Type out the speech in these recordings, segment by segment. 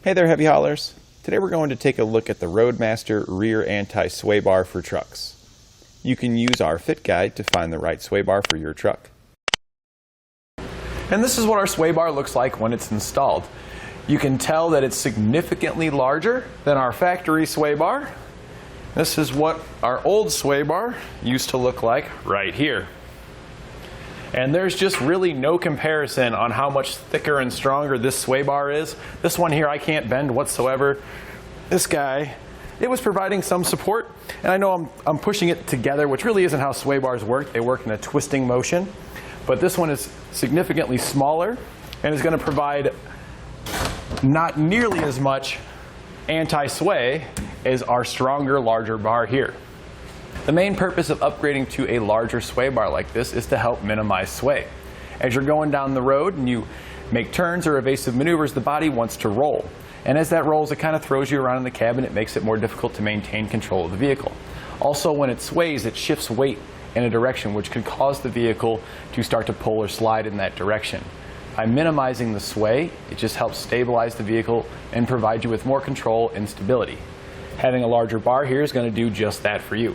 Hey there, heavy haulers. Today we're going to take a look at the Roadmaster Rear Anti-Sway Bar for trucks. You can use our fit guide to find the right sway bar for your truck. And this is what our sway bar looks like when it's installed. You can tell that it's significantly larger than our factory sway bar. This is what our old sway bar used to look like right here. And there's just really no comparison on how much thicker and stronger this sway bar is. This one here I can't bend whatsoever. This guy, it was providing some support, and I know I'm pushing it together, which really isn't how sway bars work. They work in a twisting motion. But this one is significantly smaller and is going to provide not nearly as much anti-sway as our stronger, larger bar here. The main purpose of upgrading to a larger sway bar like this is to help minimize sway. As you're going down the road and you make turns or evasive maneuvers, the body wants to roll. And as that rolls, it kind of throws you around in the cabin. It makes it more difficult to maintain control of the vehicle. Also, when it sways, it shifts weight in a direction which could cause the vehicle to start to pull or slide in that direction. By minimizing the sway, it just helps stabilize the vehicle and provide you with more control and stability. Having a larger bar here is going to do just that for you.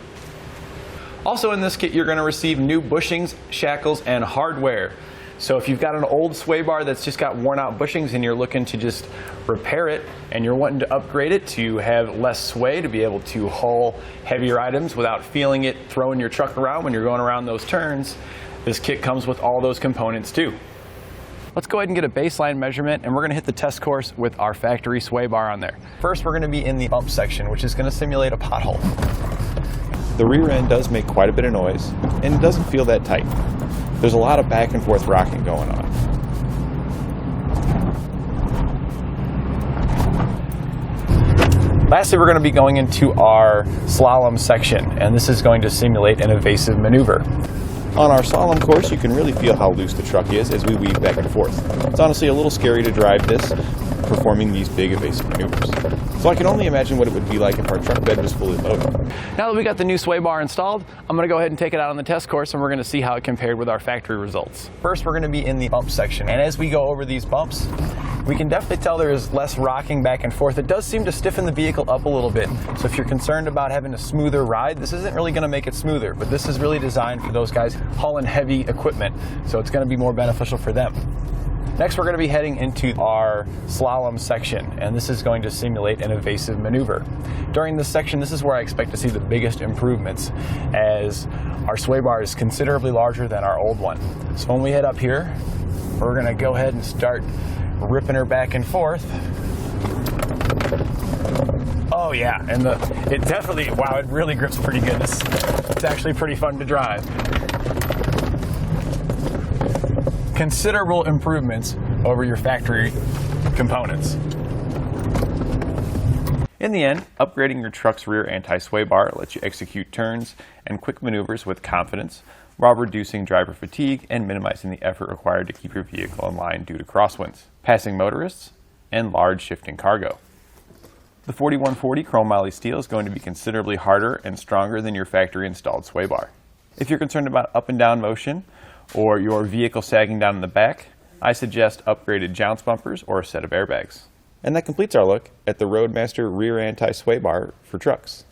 Also in this kit, you're going to receive new bushings, shackles, and hardware. So if you've got an old sway bar that's just got worn out bushings and you're looking to just repair it and you're wanting to upgrade it to have less sway to be able to haul heavier items without feeling it throwing your truck around when you're going around those turns, this kit comes with all those components too. Let's go ahead and get a baseline measurement, and we're going to hit the test course with our factory sway bar on there. First, we're going to be in the bump section, which is going to simulate a pothole. The rear end does make quite a bit of noise, and it doesn't feel that tight. There's a lot of back and forth rocking going on. Lastly, we're going to be going into our slalom section, and this is going to simulate an evasive maneuver. On our slalom course, you can really feel how loose the truck is as we weave back and forth. It's honestly a little scary to drive this, performing these big evasive maneuvers. So I can only imagine what it would be like if our truck bed was fully loaded. Now that we got the new sway bar installed, I'm going to go ahead and take it out on the test course, and we're going to see how it compared with our factory results. First, we're going to be in the bump section, and as we go over these bumps, we can definitely tell there is less rocking back and forth. It does seem to stiffen the vehicle up a little bit. So if you're concerned about having a smoother ride, this isn't really going to make it smoother, but this is really designed for those guys hauling heavy equipment, so it's going to be more beneficial for them. Next, we're going to be heading into our slalom section, and this is going to simulate an evasive maneuver. During this section, this is where I expect to see the biggest improvements, as our sway bar is considerably larger than our old one. So when we head up here, we're going to go ahead and start ripping her back and forth. Oh yeah, and it definitely, wow, it really grips pretty good. It's actually pretty fun to drive. Considerable improvements over your factory components. In the end, upgrading your truck's rear anti-sway bar lets you execute turns and quick maneuvers with confidence, while reducing driver fatigue and minimizing the effort required to keep your vehicle in line due to crosswinds, passing motorists, and large shifting cargo. The 4140 chrome moly steel is going to be considerably harder and stronger than your factory installed sway bar. If you're concerned about up and down motion, or your vehicle sagging down in the back, I suggest upgraded jounce bumpers or a set of airbags. And that completes our look at the Roadmaster Rear Anti-Sway Bar for trucks.